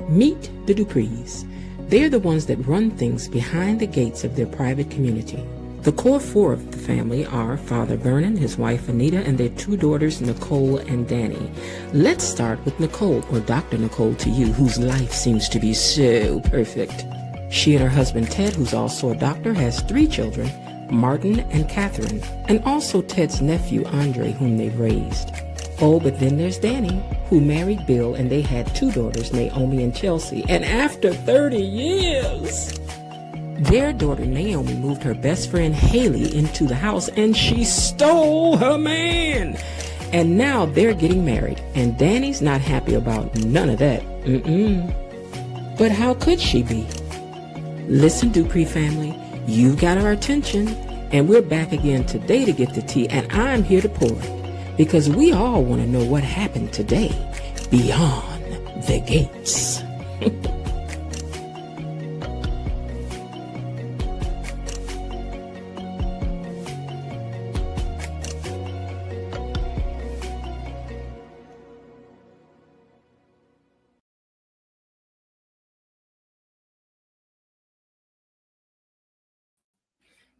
Meet the Duprees. They're the ones that run things behind the gates of their private community. The core four of the family are Father Vernon, his wife Anita, and their two daughters Nicole and Danny. Let's start with Nicole, or Dr. Nicole to you, whose life seems to be so perfect. She and her husband Ted, who's also a doctor, has 3 children, Martin and Catherine, and also Ted's nephew Andre, whom they've raised. Oh, but then there's Danny, who married Bill, and they had 2 daughters, Naomi and Chelsea. And after 30 years, their daughter Naomi moved her best friend Haley into the house, and she stole her man. And now they're getting married, and Danny's not happy about none of that. But how could she be? Listen, Dupree family, you've got our attention, and we're back again today to get the tea, and I'm here to pour it. Because we all want to know what happened today beyond the gates.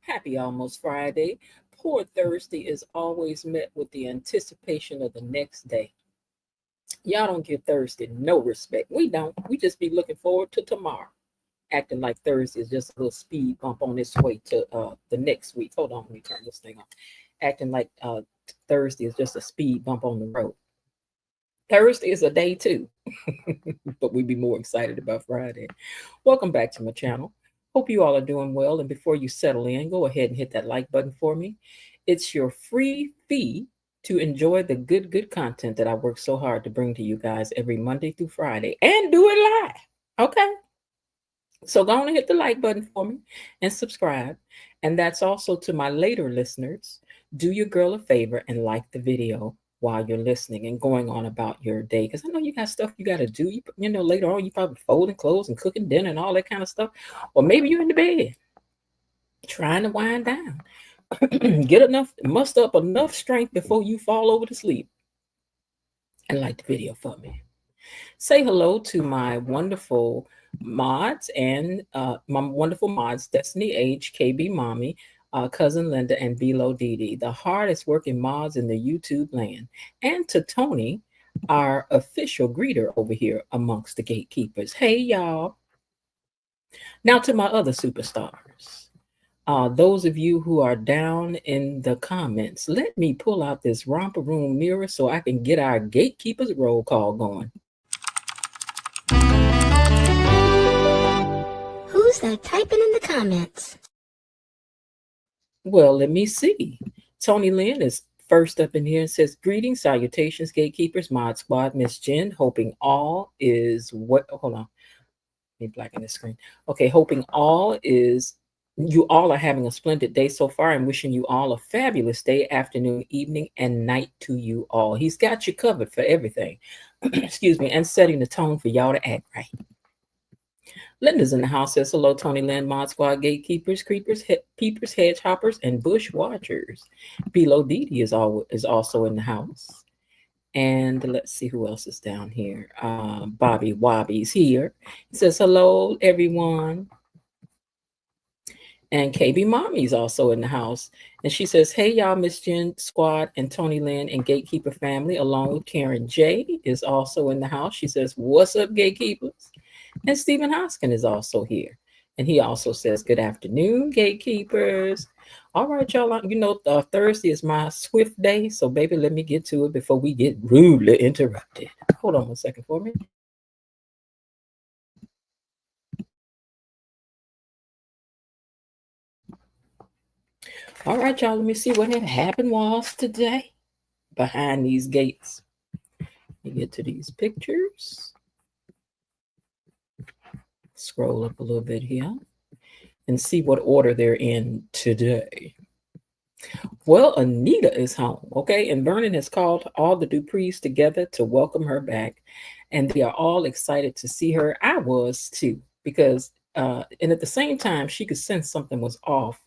Happy almost Friday. Poor Thursday is always met with the anticipation of the next day. Y'all don't give Thursday no respect. We don't. We just be looking forward to tomorrow, acting like Thursday is just a little speed bump on its way to the next week. Hold on, let me turn this thing on. Acting like Thursday is just a speed bump on the road. Thursday is a day too, but we'd be more excited about Friday. Welcome back to my channel. Hope you all are doing well. And before you settle in, go ahead and hit that like button for me. It's your free fee to enjoy the good content that I work so hard to bring to you guys every Monday through Friday and do it live. Okay. So go on and hit the like button for me and subscribe. And that's also to my later listeners. Do your girl a favor and like the video while you're listening and going on about your day. Because I know you got stuff you got to do. You know, later on, you probably folding clothes and cooking dinner and all that kind of stuff. Or maybe you're in the bed trying to wind down. Muster up enough strength before you fall over to sleep. And like the video for me. Say hello to my wonderful mods and Destiny H, KB Mommy, Cousin Linda, and Bilo Didi, the hardest working mods in the YouTube land. And to Tony, our official greeter over here amongst the gatekeepers. Hey, y'all. Now to my other superstars. Those of you who are down in the comments, let me pull out this romper room mirror so I can get our gatekeepers roll call going. Who's that typing in the comments? Well, let me see. Tony Lynn is first up in here and says, greetings, salutations, gatekeepers, mod squad, Miss Jen, hoping all is what, hold on, let me blacken the screen. Okay, hoping you all are having a splendid day so far and wishing you all a fabulous day, afternoon, evening, and night to you all. He's got you covered for everything. Excuse me, and setting the tone for y'all to act right. Linda's in the house, says hello, Tony Lynn, Mod Squad, gatekeepers, creepers, peepers, hedge hoppers, and bush watchers. Below Didi is also in the house. And let's see who else is down here. Bobby Wobby's here. He says hello, everyone. And KB Mommy's also in the house. And she says, hey, y'all, Miss Jen Squad and Tony Lynn and Gatekeeper family, along with Karen J is also in the house. She says, what's up, gatekeepers? And Stephen Hoskin is also here. And he also says, good afternoon, gatekeepers. All right, y'all. You know, Thursday is my swift day. So, baby, let me get to it before we get rudely interrupted. Hold on 1 second for me. All right, y'all. Let me see what had happened was today behind these gates. Let me get to these pictures. Scroll up a little bit here and see what order they're in today. Well, Anita is home, okay? And Vernon has called all the Duprees together to welcome her back. And they are all excited to see her. I was too, because, and at the same time, she could sense something was off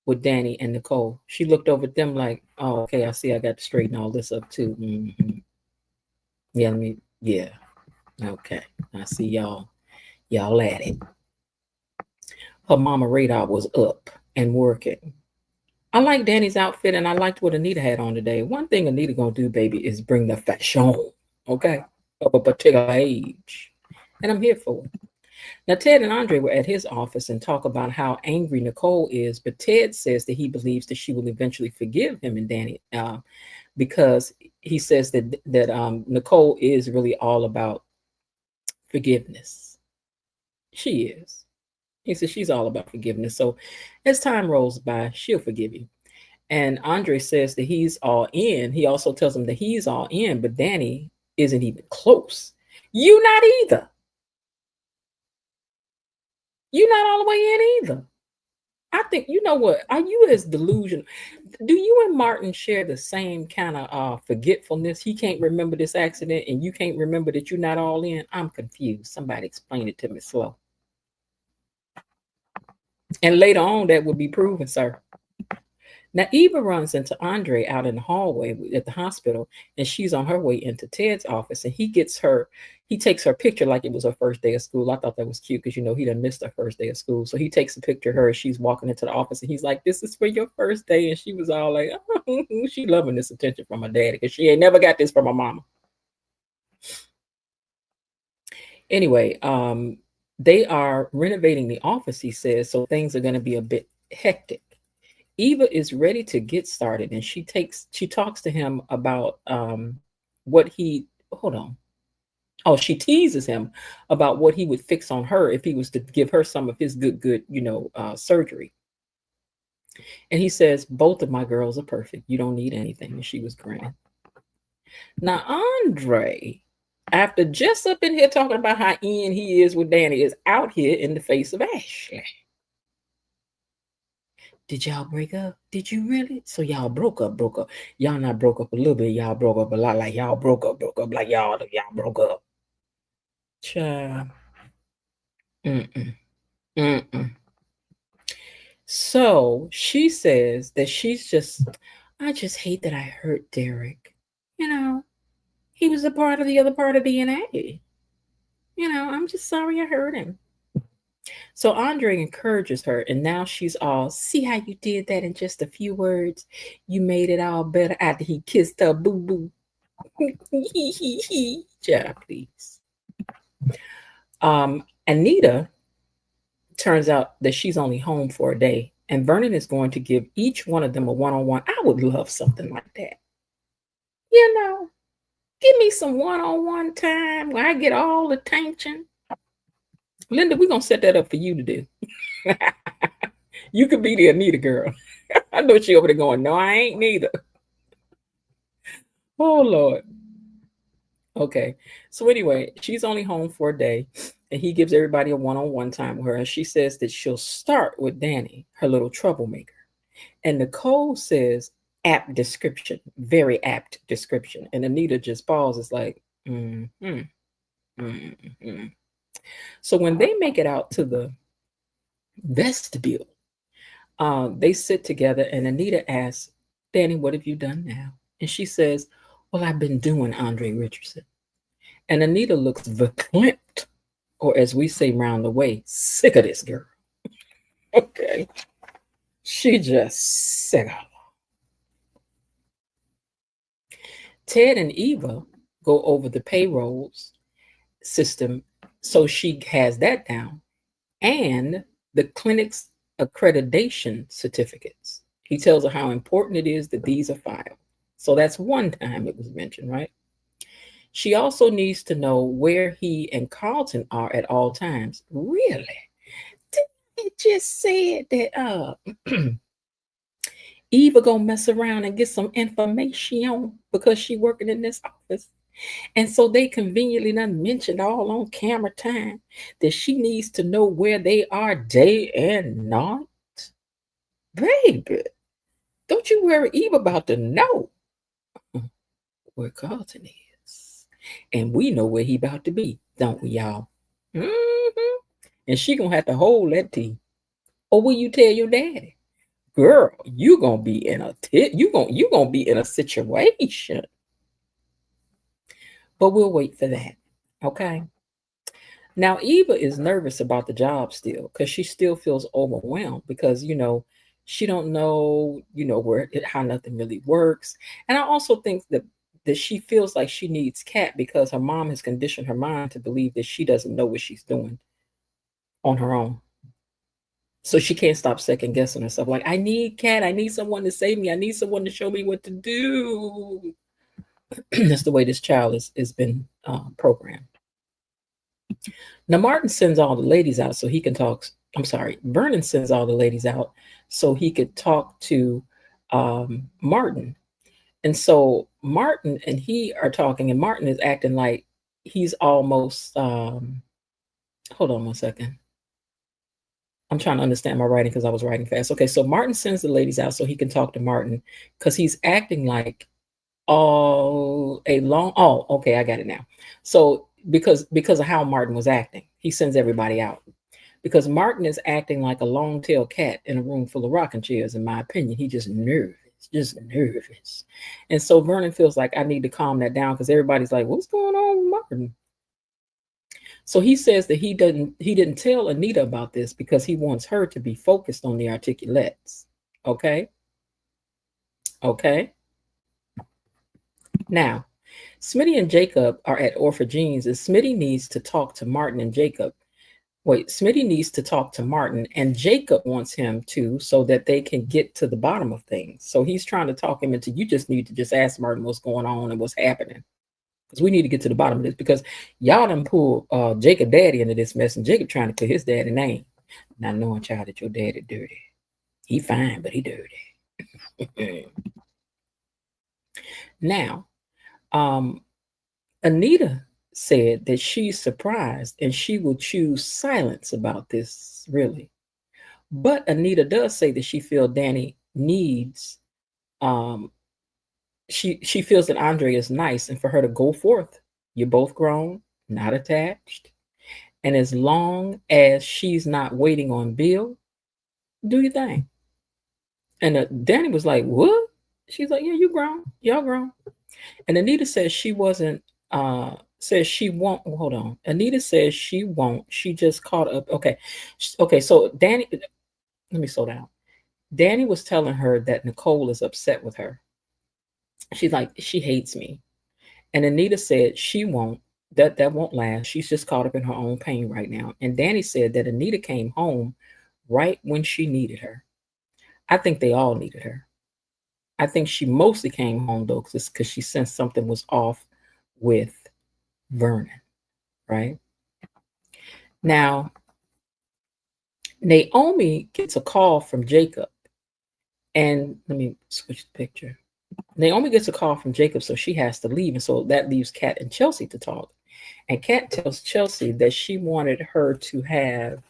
with Danny and Nicole. She looked over at them like, oh, okay, I see I got to straighten all this up too. Yeah. Okay, I see y'all at it. Her mama radar was up and working. I like Danny's outfit and I liked what Anita had on today. One thing Anita gonna do, baby, is bring the fashion, okay, of a particular age. And I'm here for it. Now, Ted and Andre were at his office and talk about how angry Nicole is, but Ted says that he believes that she will eventually forgive him and Danny because he says that Nicole is really all about forgiveness. She is. He says she's all about forgiveness. So as time rolls by, she'll forgive you. And Andre says that he's all in. He also tells him that he's all in, but Danny isn't even close. You not either. You not all the way in either. I think you know what? Are you as delusional? Do you and Martin share the same kind of forgetfulness? He can't remember this accident, and you can't remember that you're not all in. I'm confused. Somebody explain it to me slow. And later on, that will be proven, sir. Now, Eva runs into Andre out in the hallway at the hospital, and she's on her way into Ted's office, and he takes her picture like it was her first day of school. I thought that was cute because, he done missed her first day of school. So he takes a picture of her as she's walking into the office, and he's like, "This is for your first day." And she was all like, "Oh, she loving this attention from her daddy because she ain't never got this from her mama." Anyway, they are renovating the office, he says, so things are going to be a bit hectic. Eva is ready to get started, and she talks to him about what he hold on. Oh, she teases him about what he would fix on her if he was to give her some of his good, surgery. And he says, "Both of my girls are perfect. You don't need anything." And she was grinning. Now, Andre, after just up in here talking about how in he is with Danny, is out here in the face of Ashley. Did y'all break up? Did you really? So y'all broke up, broke up. Y'all not broke up a little bit. Y'all broke up a lot. Like y'all broke up. Like y'all broke up. Child. Mm-mm. Mm-mm. So she says that I just hate that I hurt Derek. You know, he was a part of the other part of DNA. I'm just sorry I hurt him. So Andre encourages her, and now she's all, "See how you did that in just a few words? You made it all better after he kissed her boo boo." Yeah, please. Anita turns out that she's only home for a day, and Vernon is going to give each one of them a one-on-one. I would love something like that. You know, give me some one-on-one time where I get all the attention. Linda, we're gonna set that up for you to do. You could be the Anita girl. I know she over there going, "No, I ain't neither." Oh Lord. Okay. So anyway, she's only home for a day, and he gives everybody a one-on-one time with her. And she says that she'll start with Danny, her little troublemaker. And Nicole says, "Apt description, very apt description." And Anita just pauses like, mm-hmm, mm-hmm. So when they make it out to the vestibule, they sit together, and Anita asks, "Danny, what have you done now?" And she says, "Well, I've been doing Andre Richardson." And Anita looks verklempt, or as we say round the way, sick of this girl. Okay. She just sick of her. Ted and Eva go over the payrolls system, so she has that down, and the clinic's accreditation certificates. He tells her how important it is that these are filed. So that's one time it was mentioned, right? She also needs to know where he and Carlton are at all times. Really? It just said that Eva gonna mess around and get some information because she working in this office. And so they conveniently done mentioned all on camera time that she needs to know where they are day and night. Baby, don't you worry, Eve about to know where Carlton is. And we know where he about to be, don't we, y'all? Mm-hmm. And she gonna have to hold that tea. Or will you tell your daddy? Girl, you gonna be in a you gonna be in a situation. But we'll wait for that. Okay. Now Eva is nervous about the job still because she still feels overwhelmed because she don't know how nothing really works, and I also think that she feels like she needs Kat because her mom has conditioned her mind to believe that she doesn't know what she's doing on her own. So she can't stop second guessing herself. Like, I need Kat. I need someone to save me. I need someone to show me what to do. That's the way this child is been programmed. Now Martin sends all the ladies out so he can talk. I'm sorry, Vernon sends all the ladies out so he could talk to Martin. And so Martin and he are talking, and Martin is acting like he's almost. Hold on one second. I'm trying to understand my writing because I was writing fast. Okay, so Martin sends the ladies out so he can talk to Martin because he's acting like all a long. Oh, okay, I got it now. So because of how Martin was acting, he sends everybody out because Martin is acting like a long-tailed cat in a room full of rocking chairs. In my opinion, he just nervous, and so Vernon feels like I need to calm that down because everybody's like, "What's going on with Martin?" So he says that he didn't tell Anita about this because he wants her to be focused on the articulates. Okay? Okay. Now, Smitty and Jacob are at Orphagene's, and Smitty needs to talk to Martin and Jacob. Wait, Smitty needs to talk to Martin, and Jacob wants him to so that they can get to the bottom of things. So he's trying to talk him into, you just need to just ask Martin what's going on and what's happening. Because we need to get to the bottom of this because y'all done pulled Jacob daddy into this mess, and Jacob trying to clear his daddy name. Not knowing, child, that your daddy dirty. He fine, but he dirty. Now, Anita said that she's surprised and she will choose silence about this, really. But Anita does say that she feels Danny needs, um, she feels that Andre is nice and for her to go forth. You're both grown, not attached. And as long as she's not waiting on Bill, do your thing. And Danny was like, what? She's like, yeah, you grown. Y'all grown. And Anita says she wasn't, says she won't. Hold on. Anita says she won't. She just caught up. Okay. Okay. So Danny, let me slow down. Danny was telling her that Nicole is upset with her. She's like, she hates me. And Anita said she won't. That won't last. She's just caught up in her own pain right now. And Danny said that Anita came home right when she needed her. I think they all needed her. I think she mostly came home though because she sensed something was off with Vernon, right? Now, Naomi gets a call from Jacob. And let me switch the picture. Naomi gets a call from Jacob, so she has to leave. And so that leaves Kat and Chelsea to talk. And Kat tells Chelsea that she wanted her to have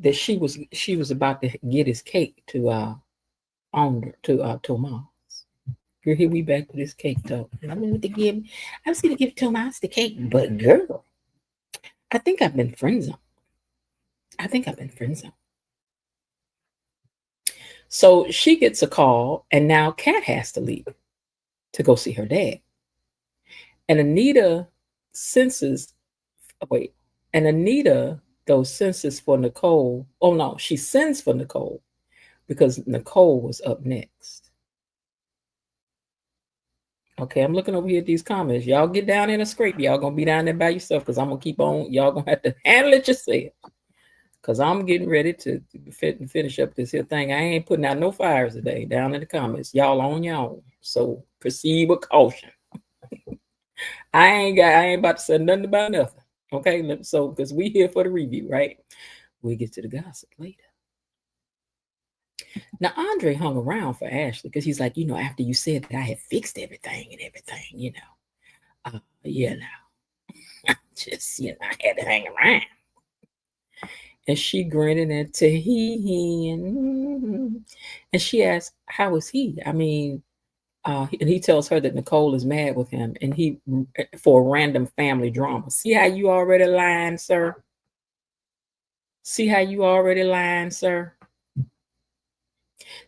that she was about to get his cake to Tomas. Girl, here we back to this cake talk. And I was gonna give Tomas the cake, but girl, I think I've been friend zoned. I think I've been friend zoned. So she gets a call, and now Kat has to leave to go see her dad. And Anita senses, wait, and Anita, though, senses for Nicole. Oh no, she sends for Nicole because Nicole was up next. Okay, I'm looking over here at these comments. Y'all get down in a scrape. Y'all gonna be down there by yourself because I'm gonna keep on. Y'all gonna have to handle it yourself. Because I'm getting ready to finish up this here thing. I ain't putting out no fires today. Down in the comments, y'all on your own. So proceed with caution. I ain't about to say nothing about nothing. Okay, so because we here for the review, right? We'll get to the gossip later. Now Andre hung around for Ashley because he's like, after you said that I had fixed everything and everything, just I had to hang around. And she grinning at Tahiti, and she asked, "How is he?" I mean, and he tells her that Nicole is mad with him, and he for random family drama. See how you already lying, sir? See how you already lying, sir?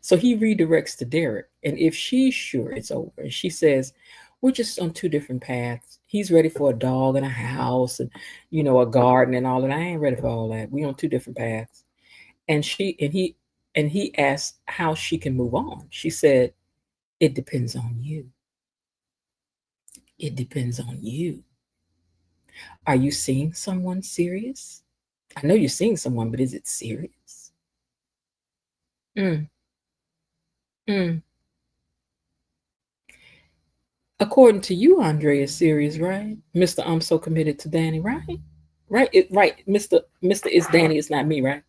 So he redirects to Derek, and if she's sure it's over, and she says, "We're just on two different paths. He's ready for a dog and a house and a garden and all that. I ain't ready for all that. We on two different paths. And he asked how she can move on. She said, "It depends on you. It depends on you. Are you seeing someone serious? I know you're seeing someone, but is it serious?" Mm, mm. According to you, Andre is serious, right? Mr. I'm so committed to Danny, right? Right. Mr. It's Danny, it's not me, right?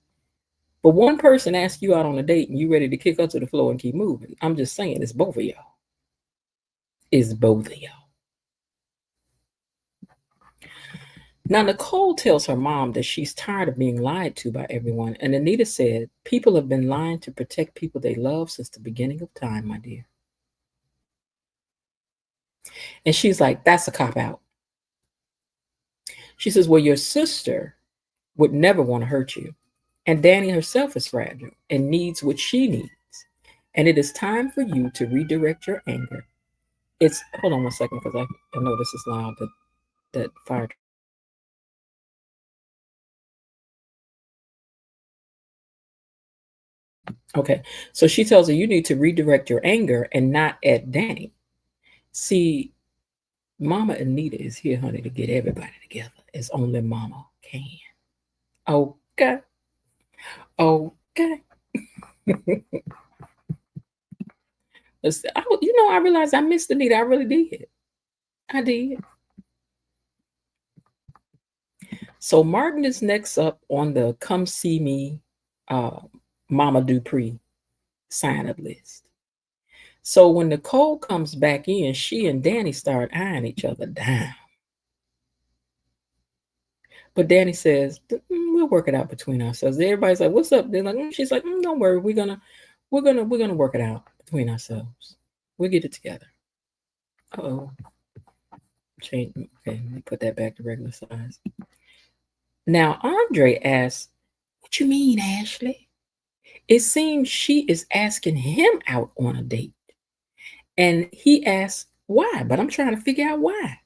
But one person asks you out on a date and you ready to kick her to the floor and keep moving. I'm just saying, it's both of y'all. It's both of y'all. Now, Nicole tells her mom that she's tired of being lied to by everyone. And Anita said, "People have been lying to protect people they love since the beginning of time, my dear." And she's like, "That's a cop out." She says, "Well, your sister would never want to hurt you. And Danny herself is fragile and needs what she needs. And it is time for you to redirect your anger." It's, hold on one second, because I know this is loud, that fire. Okay, so she tells her, "You need to redirect your anger and not at Danny." See, Mama Anita is here, honey, to get everybody together as only Mama can. Okay, okay. I realized I missed Anita. I really did. I did. So Martin is next up on the "Come See Me, uh, Mama Dupree" sign up list. So when Nicole comes back in, she and Danny start eyeing each other down. But Danny says, "We'll work it out between ourselves." Everybody's like, "What's up?" They're like, She's like, "Don't worry, we're gonna work it out between ourselves. We'll get it together." Oh, change. Okay, let me put that back to regular size. Now Andre asks, "What you mean, Ashley?" It seems she is asking him out on a date, and he asks why. But I'm trying to figure out why.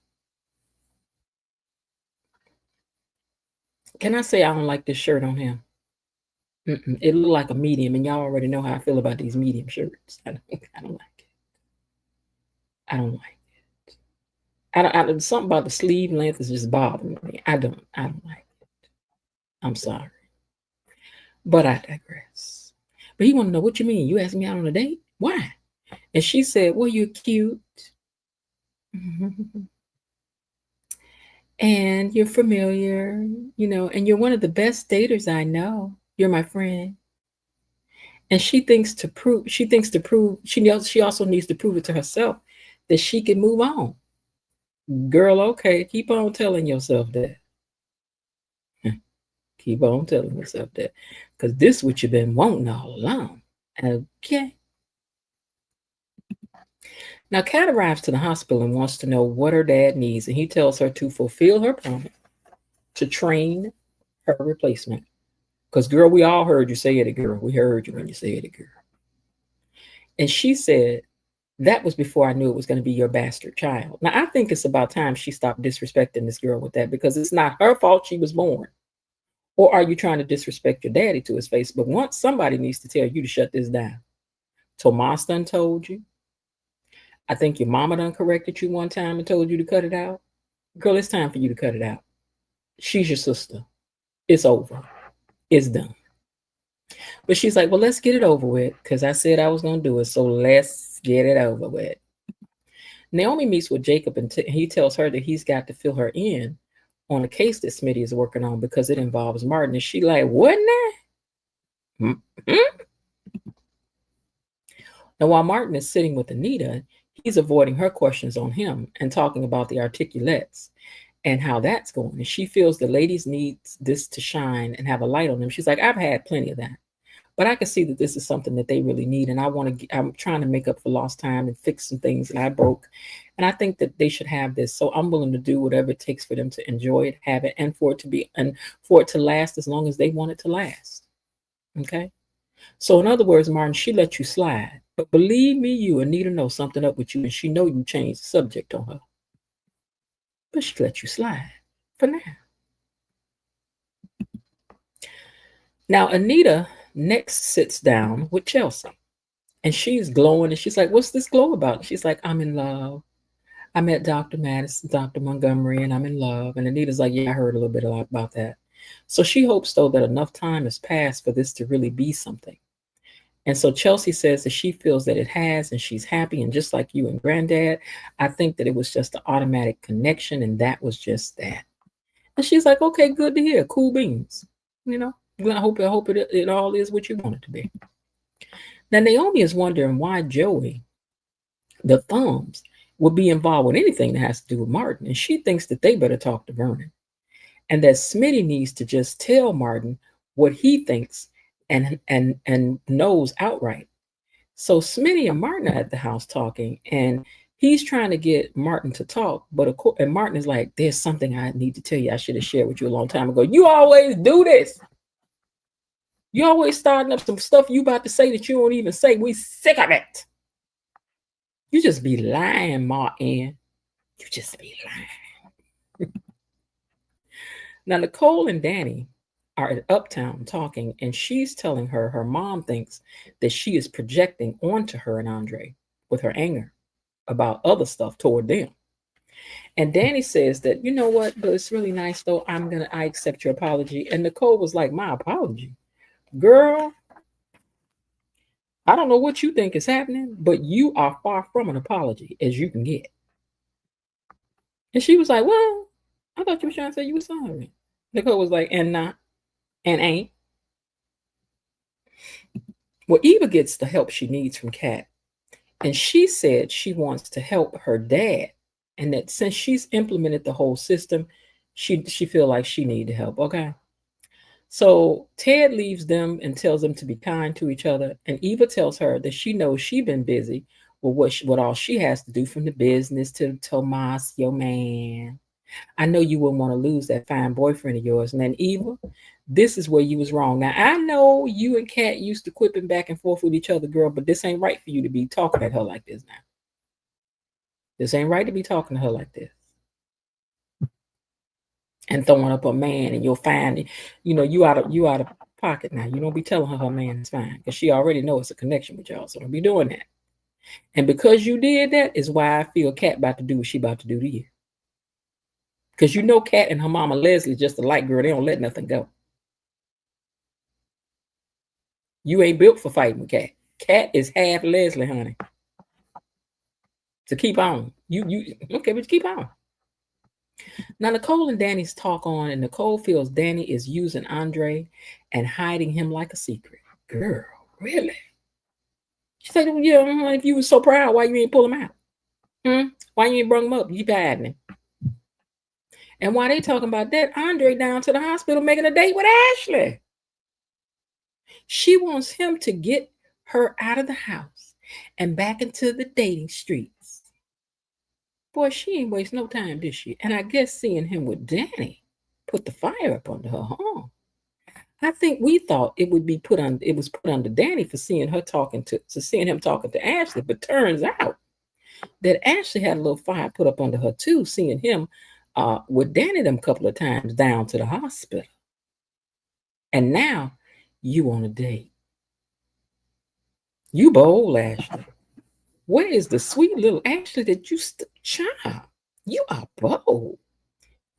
Can I say I don't like this shirt on him? It looked like a medium, and y'all already know how I feel about these medium shirts. I don't like it. I don't like it. Something about the sleeve length is just bothering me. I don't like it. I'm sorry, but I digress. But he want to know, what you mean? You asked me out on a date? Why? And she said, "Well, you're cute, and you're familiar, and you're one of the best daters I know. You're my friend." And she also needs to prove it to herself that she can move on. Girl, okay, keep on telling yourself that. Keep on telling yourself that. Because this is what you've been wanting all along. Okay. Now, Kat arrives to the hospital and wants to know what her dad needs, and he tells her to fulfill her promise to train her replacement. Because, girl, we all heard you say it, girl. We heard you when you said it, girl. And she said, "That was before I knew it was going to be your bastard child." Now, I think it's about time she stopped disrespecting this girl with that, because it's not her fault she was born. Or are you trying to disrespect your daddy to his face? But once somebody needs to tell you to shut this down. Tomas done told you. I think your mama done corrected you one time and told you to cut it out. Girl, it's time for you to cut it out. She's your sister. It's over. It's done. But she's like, "Well, let's get it over with, because I said I was going to do it. So let's get it over with." Naomi meets with Jacob, and he tells her that he's got to fill her in on a case that Smitty is working on because it involves Martin. And she like, "What now?" Now, while Martin is sitting with Anita, he's avoiding her questions on him and talking about the articulates and how that's going. And she feels the ladies need this to shine and have a light on them. She's like, "I've had plenty of that, but I can see that this is something that they really need. And I'm trying to make up for lost time and fix some things that I broke. And I think that they should have this. So I'm willing to do whatever it takes for them to enjoy it, have it, and for it to last as long as they want it to last." Okay. So in other words, Martin, she let you slide. But believe me, you Anita knows something up with you, and she know you changed the subject on her. but she let you slide for now. Now, Anita next sits down with Chelsea, and she's glowing, and she's like, "What's this glow about?" She's like, "I'm in love. I met Dr. Madison, Dr. Montgomery, and I'm in love." And Anita's like, "Yeah, I heard a little bit about that." So she hopes, though, that enough time has passed for this to really be something. And so Chelsea says that she feels that it has, and she's happy. And just like you and Granddad, I think that it was just an automatic connection, and that was just that. And she's like, "Okay, good to hear. Cool beans. You know, I hope it all is what you want it to be." Now Naomi is wondering why Joey, the thumbs, would be involved with anything that has to do with Martin, and she thinks that they better talk to Vernon, and that Smitty needs to just tell Martin what he thinks and knows outright. So Smitty and Martin are at the house talking, and he's trying to get Martin to talk, but of course, and Martin is like, "There's something I need to tell you. I should have shared with you a long time ago. You always do this. You always starting up some stuff you about to say that you don't even say. We sick of it. You just be lying, Martin. You just be lying." Now Nicole and Danny are at Uptown talking, and she's telling her mom thinks that she is projecting onto her and Andre with her anger about other stuff toward them. And Danny says that, "You know what, but it's really nice though. I accept your apology." And Nicole was like, "My apology? Girl, I don't know what you think is happening, but you are far from an apology as you can get." And she was like, "Well, I thought you were trying to say you were sorry." Nicole was like, "And not, and ain't." Well, Eva gets the help she needs from Kat, and she said she wants to help her dad, and that since she's implemented the whole system, she feel like she need the help. Okay. So Ted leaves them and tells them to be kind to each other. And Eva tells her that she knows she's been busy with what all she has to do, from the business to Tomas, your man. "I know you wouldn't want to lose that fine boyfriend of yours." And then Eva, this is where you was wrong. Now I know you and Kat used to quipping back and forth with each other, girl, but this ain't right for you to be talking at her like this now. This ain't right to be talking to her like this and throwing up a man, and you'll find it, you out of pocket now. You don't be telling her man is fine, because she already knows it's a connection with y'all. So don't be doing that. And because you did that is why I feel Kat about to do what she about to do to you. Because you know Kat and her mama Leslie just a light girl. They don't let nothing go. You ain't built for fighting with Kat. Kat is half Leslie, honey. So keep on. You okay, but keep on. Now, Nicole and Danny's talk on, and Nicole feels Danny is using Andre and hiding him like a secret. Girl, really? She said, "Yeah, if you were so proud, why you ain't pull him out? Why you ain't bring him up? You hiding him." And while they talking about that, Andre down to the hospital making a date with Ashley. She wants him to get her out of the house and back into the dating streets. Boy, she ain't waste no time, did she? And I guess seeing him with Danny put the fire up under her, huh? I think we thought it was put under Danny for seeing her talking to seeing him talking to Ashley, but turns out that Ashley had a little fire put up under her too, seeing him with Danny them couple of times down to the hospital. And now you on a date. You bold, Ashley. Where is the sweet little Ashley that you child? You are bold.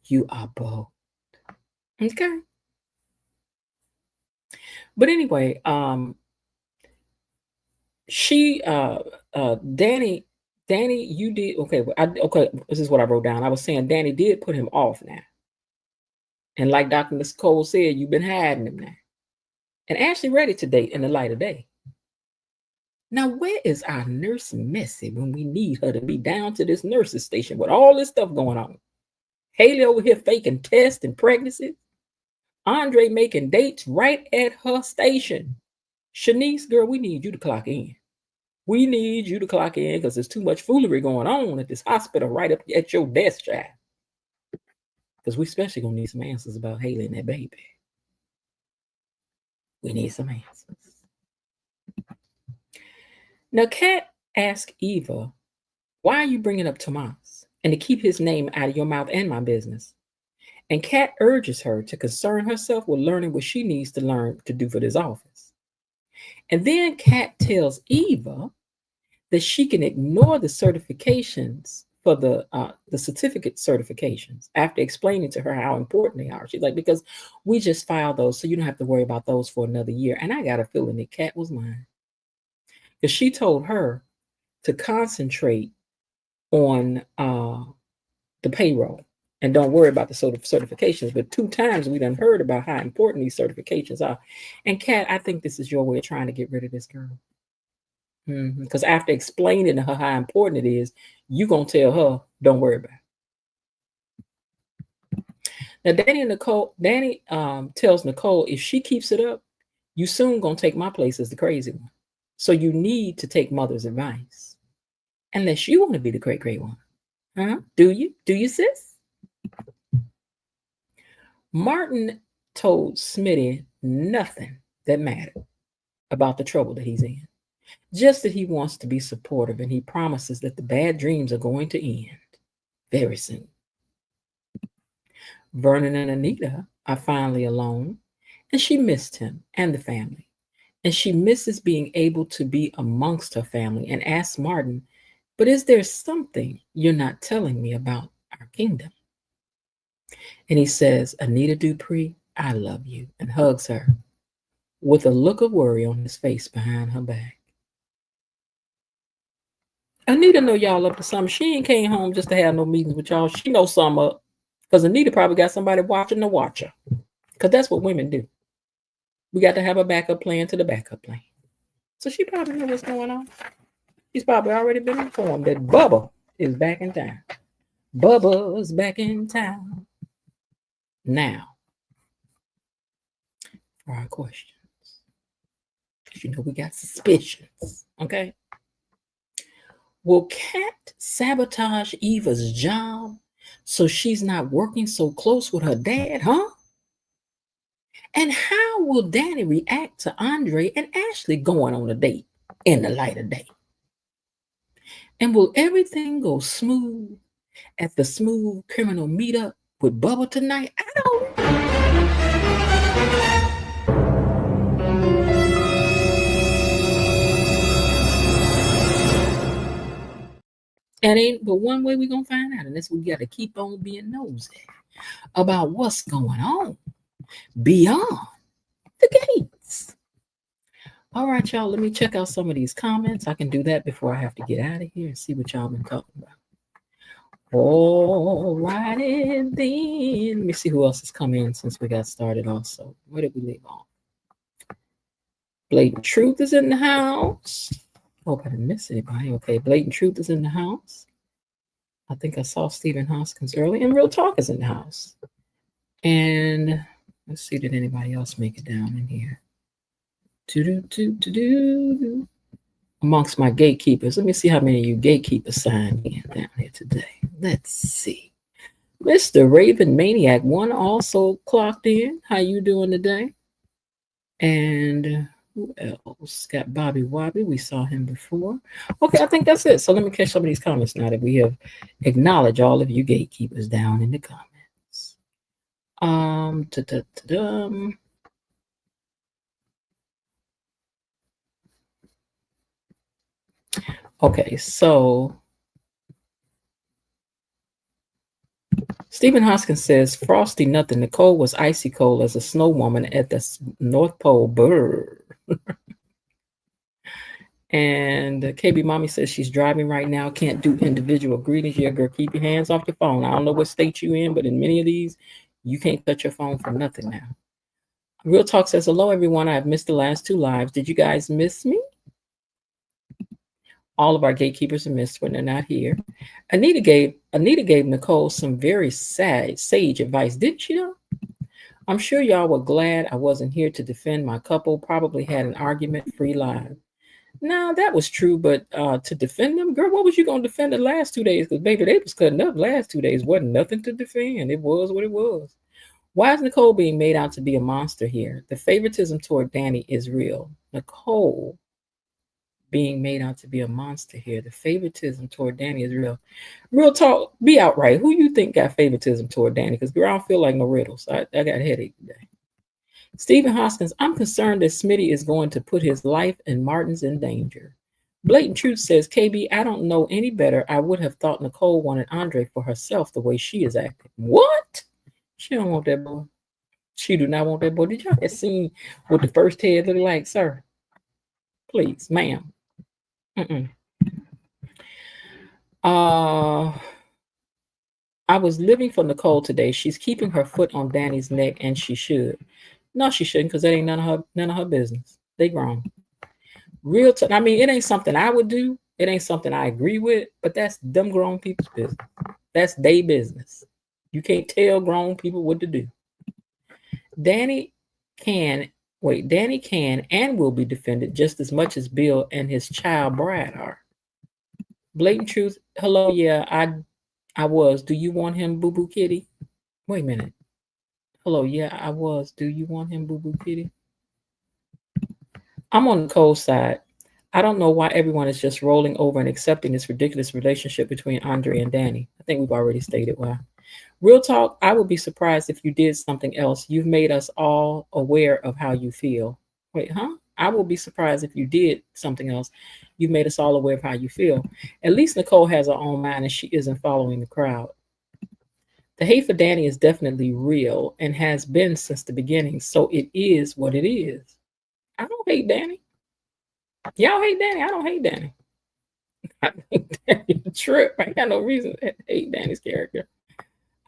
You are bold. Okay. But anyway, she Danny, you did okay. Okay, this is what I wrote down. I was saying Danny did put him off now. And like Dr. Miss Cole said, you've been hiding him now. And Ashley ready to date in the light of day. Now, where is our nurse Messy when we need her to be down to this nurse's station with all this stuff going on? Haley over here faking tests and pregnancies. Andre making dates right at her station. Shanice, girl, we need you to clock in. We need you to clock in because there's too much foolery going on at this hospital right up at your desk, child. Because we especially gonna need some answers about Haley and that baby. We need some answers. Now, Kat asked Eva, "Why are you bringing up Tomas?" and to keep his name out of your mouth and my business. And Kat urges her to concern herself with learning what she needs to learn to do for this office. And then Kat tells Eva that she can ignore the certifications for the certificate certifications after explaining to her how important they are. She's like, because we just filed those, so you don't have to worry about those for another year. And I got a feeling that Kat was lying because she told her to concentrate on the payroll and don't worry about the sort of certifications. But 2 times we done heard about how important these certifications are. And Kat, I think this is your way of trying to get rid of this girl. Because after explaining to her how important it is, you gonna tell her, don't worry about it. Now, Danny tells Nicole, if she keeps it up, you soon gonna take my place as the crazy one. So you need to take mother's advice. Unless you want to be the great one. Huh? Do you? Do you, sis? Martin told Smitty nothing that mattered about the trouble that he's in. Just that he wants to be supportive, and he promises that the bad dreams are going to end very soon. Vernon and Anita are finally alone, and she missed him and the family. And she misses being able to be amongst her family and asks Martin, but is there something you're not telling me about our kingdom? And he says, Anita Dupree, I love you, and hugs her with a look of worry on his face behind her back. Anita know y'all up to something. She ain't came home just to have no meetings with y'all. She knows something up. Because Anita probably got somebody watching the watcher. Because that's what women do. We got to have a backup plan to the backup plan. So she probably knows what's going on. She's probably already been informed that Bubba is back in town. Bubba's back in town. Now, for our questions. Because you know we got suspicions. Okay? Will Kat sabotage Eva's job so she's not working so close with her dad, huh? And how will Danny react to Andre and Ashley going on a date in the light of day? And will everything go smooth at the Smooth Criminal meetup with Bubba tonight? I don't know. And ain't but one way we're going to find out, and that's we got to keep on being nosy about what's going on beyond the gates. All right, y'all, let me check out some of these comments. I can do that before I have to get out of here and see what y'all been talking about. All righty then. Let me see who else has come in since we got started also. Where did we leave off? Blatant Truth is in the house. Hope I didn't miss anybody. Okay, Blatant Truth is in the house. I think I saw Stephen Hoskins early, and Real Talk is in the house. And let's see, did anybody else make it down in here? Amongst my gatekeepers. Let me see how many of you gatekeepers signed in down here today. Let's see. Mr. Raven Maniac 1 also clocked in. How you doing today? And who else? Got Bobby Wobby. We saw him before. Okay, I think that's it. So let me catch some of these comments now that we have acknowledged all of you gatekeepers down in the comments. Okay, so Stephen Hoskins says, Frosty nothing. Nicole was icy cold as a snow woman at the North Pole. Brr. And KB Mommy says she's driving right now. Can't do individual greetings. Yeah, girl, keep your hands off your phone. I don't know what state you in, but in many of these, you can't touch your phone for nothing now. Real Talk says, hello, everyone. I've missed the last 2 lives. Did you guys miss me? All of our gatekeepers are missed when they're not here. Anita gave Nicole some very sage advice, didn't she though? I'm sure y'all were glad I wasn't here to defend my couple. Probably had an argument-free live. Now that was true, but to defend them, girl, what was you gonna defend the last 2 days? Because baby, they was cutting up last 2 days. Wasn't nothing to defend. It was what it was. Why is Nicole being made out to be a monster here? The favoritism toward Danny is real. Nicole being made out to be a monster here. The favoritism toward Danny is real. Real talk, be outright. Who you think got favoritism toward Danny? Because girl, I don't feel like no riddles. I got a headache today. Stephen Hoskins, I'm concerned that Smitty is going to put his life and Martin's in danger. Blatant Truth says, KB, I don't know any better. I would have thought Nicole wanted Andre for herself the way she is acting. What? She don't want that boy. She do not want that boy. Did y'all have seen what the first head look like, sir? Please, ma'am. Mm-mm. I was living for Nicole today. She's keeping her foot on Danny's neck, and she should. No, she shouldn't, because that ain't none of her business. They grown. I mean, it ain't something I would do. It ain't something I agree with, but that's them grown people's business. That's their business. You can't tell grown people what to do. Danny can and will be defended just as much as Bill and his child Brad are. Blatant Truth, hello, yeah, I was. Do you want him, Boo Boo Kitty? Wait a minute. Hello, yeah, I was. Do you want him, Boo Boo Kitty? I'm on Nicole's side. I don't know why everyone is just rolling over and accepting this ridiculous relationship between Andre and Danny. I think we've already stated why. Real talk, I would be surprised if you did something else. You've made us all aware of how you feel. Wait, huh? I will be surprised if you did something else. You've made us all aware of how you feel. At least Nicole has her own mind and she isn't following the crowd. The hate for Danny is definitely real and has been since the beginning. So it is what it is. I don't hate Danny. Y'all hate Danny. I don't hate Danny. I think Danny a trip. I got no reason to hate Danny's character.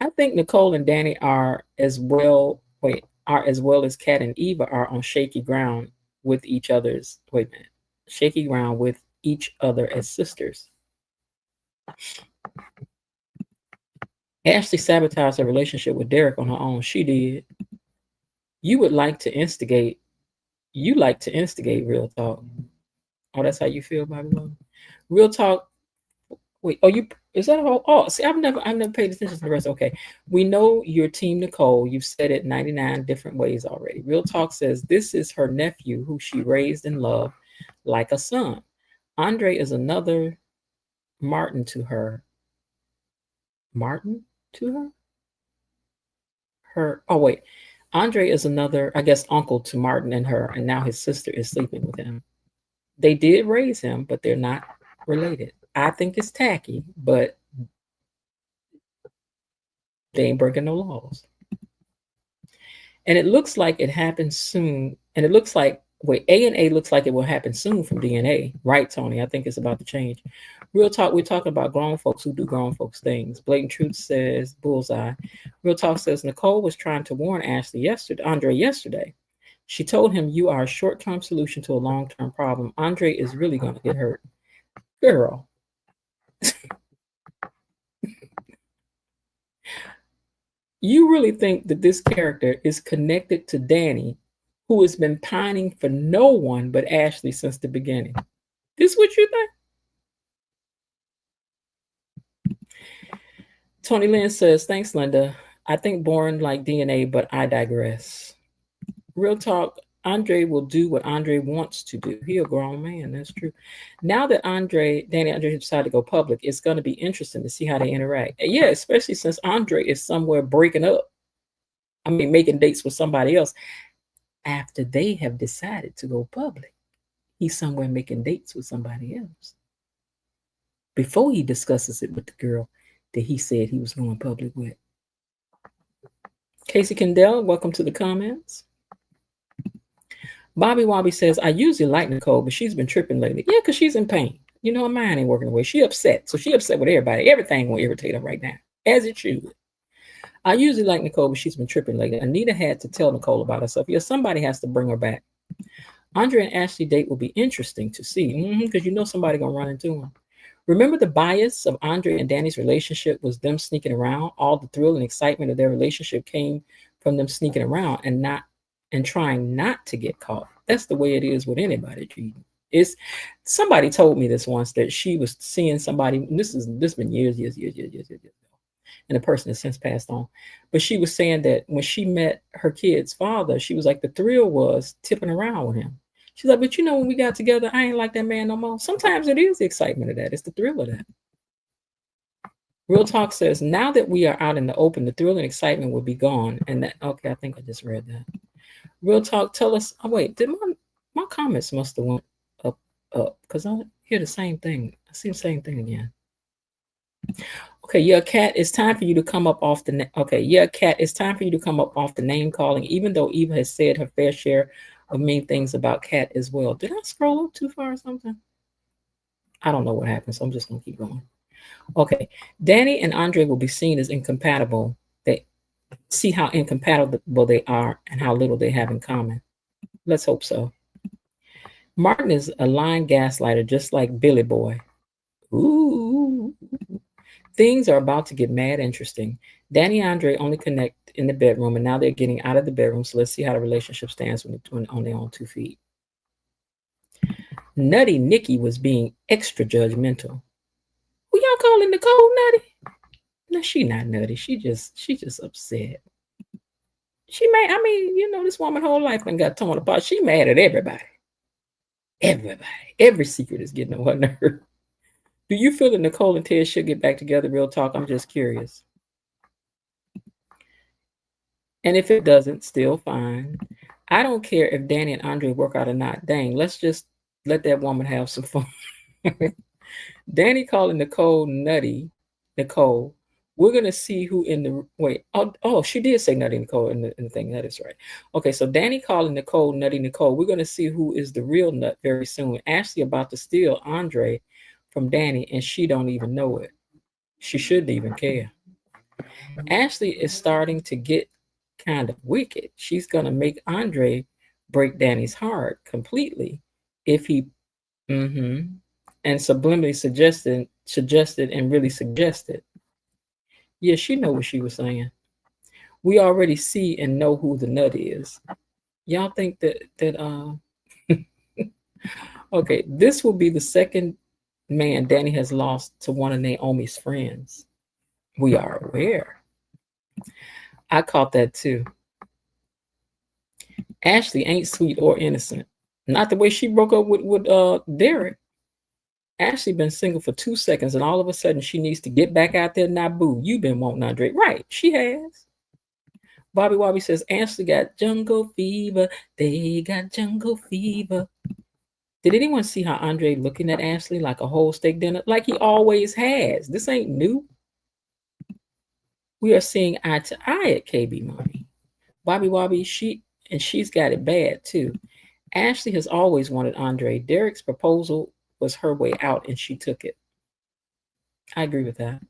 I think Nicole and Danny are as well as Kat and Eva are on shaky ground with each other's shaky ground with each other as sisters. Ashley sabotaged her relationship with Derek on her own. She did. You like to instigate, real talk. Oh, that's how you feel, Bobby Logan? Real talk. Wait, is that a whole? Oh, see, I've never paid attention to the rest. Okay. We know you're Team Nicole. You've said it 99 different ways already. Real talk says this is her nephew who she raised and loved like a son. Andre is another Martin to her. Martin to her? Andre is another, I guess, uncle to Martin and her, and now his sister is sleeping with him. They did raise him, but they're not related. I think it's tacky, but they ain't breaking no laws. And it looks like it happens soon. And it looks like, A&A looks like it will happen soon from DNA. Right, Tony? I think it's about to change. Real talk, we're talking about grown folks who do grown folks things. Blatant Truth says, bullseye. Real talk says, Nicole was trying to warn Andre yesterday. She told him, you are a short-term solution to a long-term problem. Andre is really going to get hurt. Girl. You really think that this character is connected to Danny, who has been pining for no one but Ashley since the beginning? This what you think? Tony Lynn says, thanks, Linda. I think boring like DNA, but I digress. Real talk, Andre will do what Andre wants to do. He a grown man, that's true. Now that Danny Andre decided to go public, it's going to be interesting to see how they interact. Yeah, especially since Andre is somewhere breaking up. I mean, making dates with somebody else after they have decided to go public. He's somewhere making dates with somebody else before he discusses it with the girl that he said he was going public with. Casey Kendall, welcome to the comments. Bobby Wobby says, I usually like Nicole, but she's been tripping lately. Yeah, because she's in pain. You know, her mind ain't working the way. She upset. So she upset with everybody. Everything will irritate her right now, as it should. I usually like Nicole, but she's been tripping lately. Anita had to tell Nicole about herself. Yeah, somebody has to bring her back. Andre and Ashley date will be interesting to see because you know somebody going to run into him. Remember the bias of Andre and Danny's relationship was them sneaking around. All the thrill and excitement of their relationship came from them sneaking around and trying not to get caught. That's the way it is with anybody cheating. Somebody told me this once that she was seeing somebody. This been years, and the person has since passed on. But she was saying that when she met her kid's father, she was like, the thrill was tipping around with him. She's like, but you know, when we got together, I ain't like that man no more. Sometimes it is the excitement of that. It's the thrill of that. Real Talk says, now that we are out in the open, the thrill and excitement will be gone. And that, okay, I think I just read that. Real Talk, tell us, oh, wait, did my comments must have went up, because I hear the same thing. I see the same thing again. Okay, yeah, Kat, it's time for you to come up off the. Okay, yeah, Kat, it's time for you to come up off the name calling. Even though Eva has said her fair share of mean things about Kat as well. Did I scroll up too far or something? I don't know what happened, so I'm just gonna keep going. Okay, Danny and Andre will be seen as incompatible. They see how incompatible they are and how little they have in common. Let's hope so. Martin is a lying gaslighter, just like Billy Boy. Ooh. Things are about to get mad interesting. Danny and Andre only connect in the bedroom, and now they're getting out of the bedroom. So let's see how the relationship stands when on their own 2 feet. Nutty Nikki was being extra judgmental. Who y'all calling Nicole nutty? No, she not nutty. She just upset. She mad. I mean, you know, this woman whole life and got torn apart. She mad at everybody. Everybody. Every secret is getting on her nerve. Do you feel that Nicole and Ted should get back together? Real talk. I'm just curious. And if it doesn't, still fine. I don't care if Danny and Andre work out or not. Dang, let's just let that woman have some fun. Danny calling Nicole nutty. Nicole, we're gonna see who in the wait. Oh, she did say nutty Nicole in the thing. That is right. Okay, so Danny calling Nicole nutty Nicole. We're gonna see who is the real nut very soon. Ashley about to steal Andre from Danny, and she don't even know it. She shouldn't even care. Ashley is starting to get kind of wicked. She's gonna make Andre break Danny's heart completely if he and subliminally suggested and really suggested. Yeah, she know what she was saying. We already see and know who the nut is. Y'all think that okay, this will be the second man Danny has lost to one of Naomi's friends. We are aware. I caught that too. Ashley ain't sweet or innocent. Not the way she broke up with Derek. Ashley been single for 2 seconds, and all of a sudden she needs to get back out there. Now, boo, you been wanting Andre, right? She has. Bobby Wobby says Ashley got jungle fever. They got jungle fever. Did anyone see how Andre looking at Ashley like a whole steak dinner, like he always has? This ain't new. We are seeing eye to eye at KB Mommy. Bobby Wobby, she's got it bad too. Ashley has always wanted Andre. Derek's proposal was her way out, and she took it. I agree with that.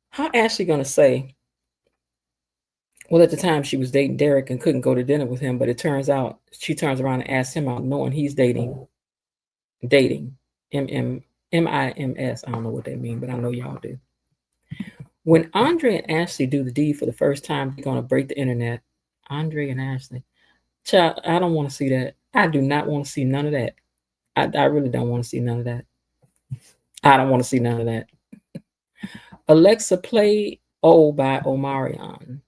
How Ashley gonna say? Well, at the time she was dating Derek and couldn't go to dinner with him, but it turns out she turns around and asks him out, knowing he's dating, MIMS. I don't know what they mean, but I know y'all do. When Andre and Ashley do the deed for the first time, they're gonna break the internet. Andre and Ashley, child, I don't want to see that. I do not want to see none of that. I really don't want to see none of that. I don't want to see none of that. Alexa, play "Oh" by Omarion.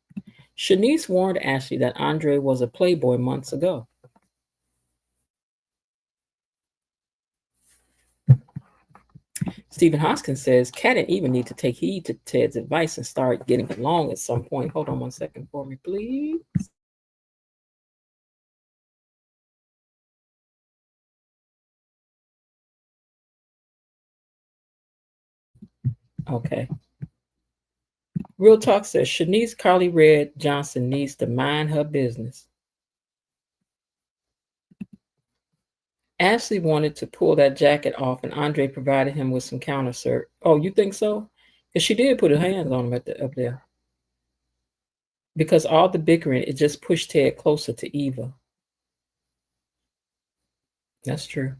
Shanice warned Ashley that Andre was a playboy months ago. Stephen Hoskins says Kat and Eva need to take heed to Ted's advice and start getting along at some point. Hold on one second for me, please. Okay. Real Talk says Shanice Carly Red Johnson needs to mind her business. Ashley wanted to pull that jacket off, and Andre provided him with some counter. Oh, you think so? Because she did put her hands on him up there. Because all the bickering, it just pushed Ted closer to Eva. That's true.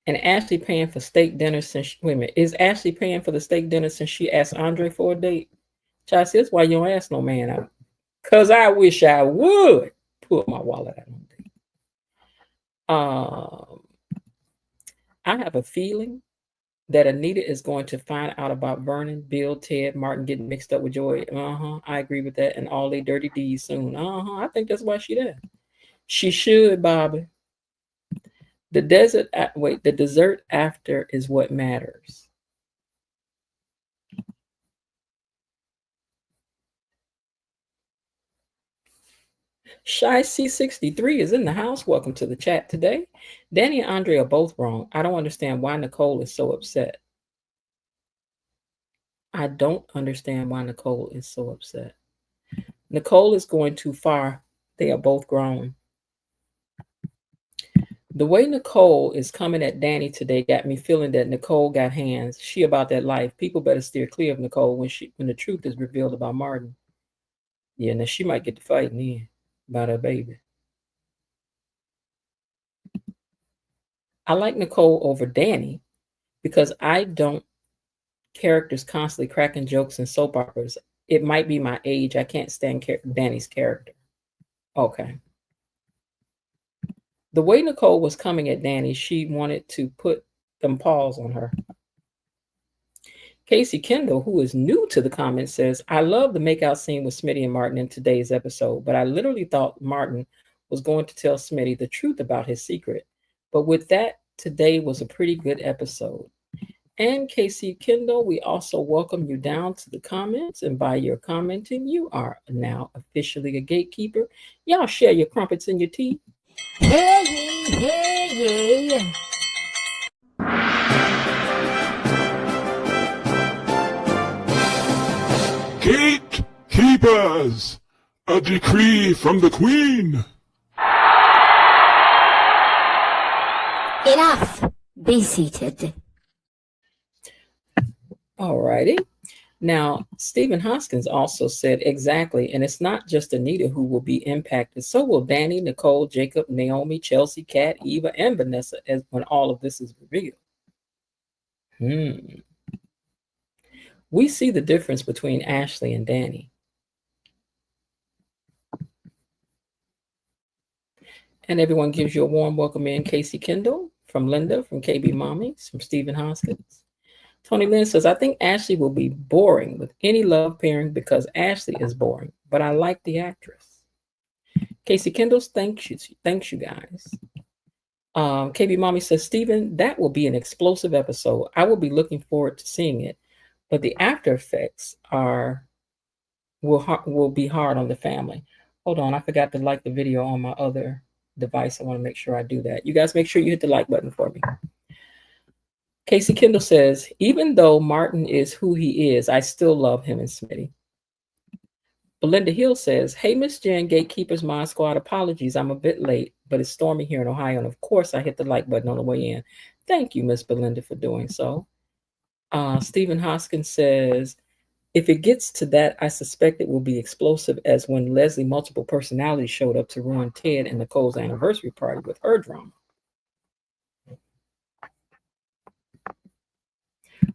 And Ashley paying for steak dinner since wait a minute, is Ashley paying for the steak dinner since she asked Andre for a date? Child, that's why you don't ask no man out. Cause I wish I would pull my wallet out on date. I have a feeling that Anita is going to find out about Vernon, Bill, Ted, Martin getting mixed up with Joy. I agree with that. And all their dirty deeds soon. I think that's why she there. She should, Bobby. The dessert after is what matters. Shy C63 is in the house. Welcome to the chat today. Danny and Andre are both wrong. I don't understand why Nicole is so upset. I don't understand why Nicole is so upset. Nicole is going too far. They are both grown. The way Nicole is coming at Danny today got me feeling that Nicole got hands. She about that life. People better steer clear of Nicole when the truth is revealed about Martin. Yeah, now she might get to fighting in about her baby. I like Nicole over Danny because I don't characters constantly cracking jokes in soap operas. It might be my age. I can't stand Danny's character. Okay. The way Nicole was coming at Danny, she wanted to put them paws on her. Casey Kendall, who is new to the comments, says, I love the makeout scene with Smitty and Martin in today's episode, but I literally thought Martin was going to tell Smitty the truth about his secret. But with that, today was a pretty good episode. And Casey Kendall, we also welcome you down to the comments. And by your commenting, you are now officially a gatekeeper. Y'all share your crumpets and your tea. Hey, hey. Gatekeepers! A decree from the Queen! Enough. Be seated. All righty. Now, Stephen Hoskins also said exactly, and it's not just Anita who will be impacted. So will Danny, Nicole, Jacob, Naomi, Chelsea, Kat, Eva, and Vanessa when all of this is revealed. We see the difference between Ashley and Danny. And everyone gives you a warm welcome in. Casey Kendall, from Linda, from KB Mommies, from Stephen Hoskins. Tony Lynn says, I think Ashley will be boring with any love pairing because Ashley is boring, but I like the actress. Casey Kendall, thanks you guys. KB Mommy says, Stephen, that will be an explosive episode. I will be looking forward to seeing it, but the after effects will be hard on the family. Hold on, I forgot to like the video on my other device. I want to make sure I do that. You guys make sure you hit the like button for me. Casey Kendall says, even though Martin is who he is, I still love him and Smitty. Belinda Hill says, hey, Miss Jen, Gatekeepers Mod Squad, apologies. I'm a bit late, but it's stormy here in Ohio. And of course, I hit the like button on the way in. Thank you, Miss Belinda, for doing so. Stephen Hoskins says, if it gets to that, I suspect it will be explosive as when Leslie multiple personalities showed up to ruin Ted and Nicole's anniversary party with her drama.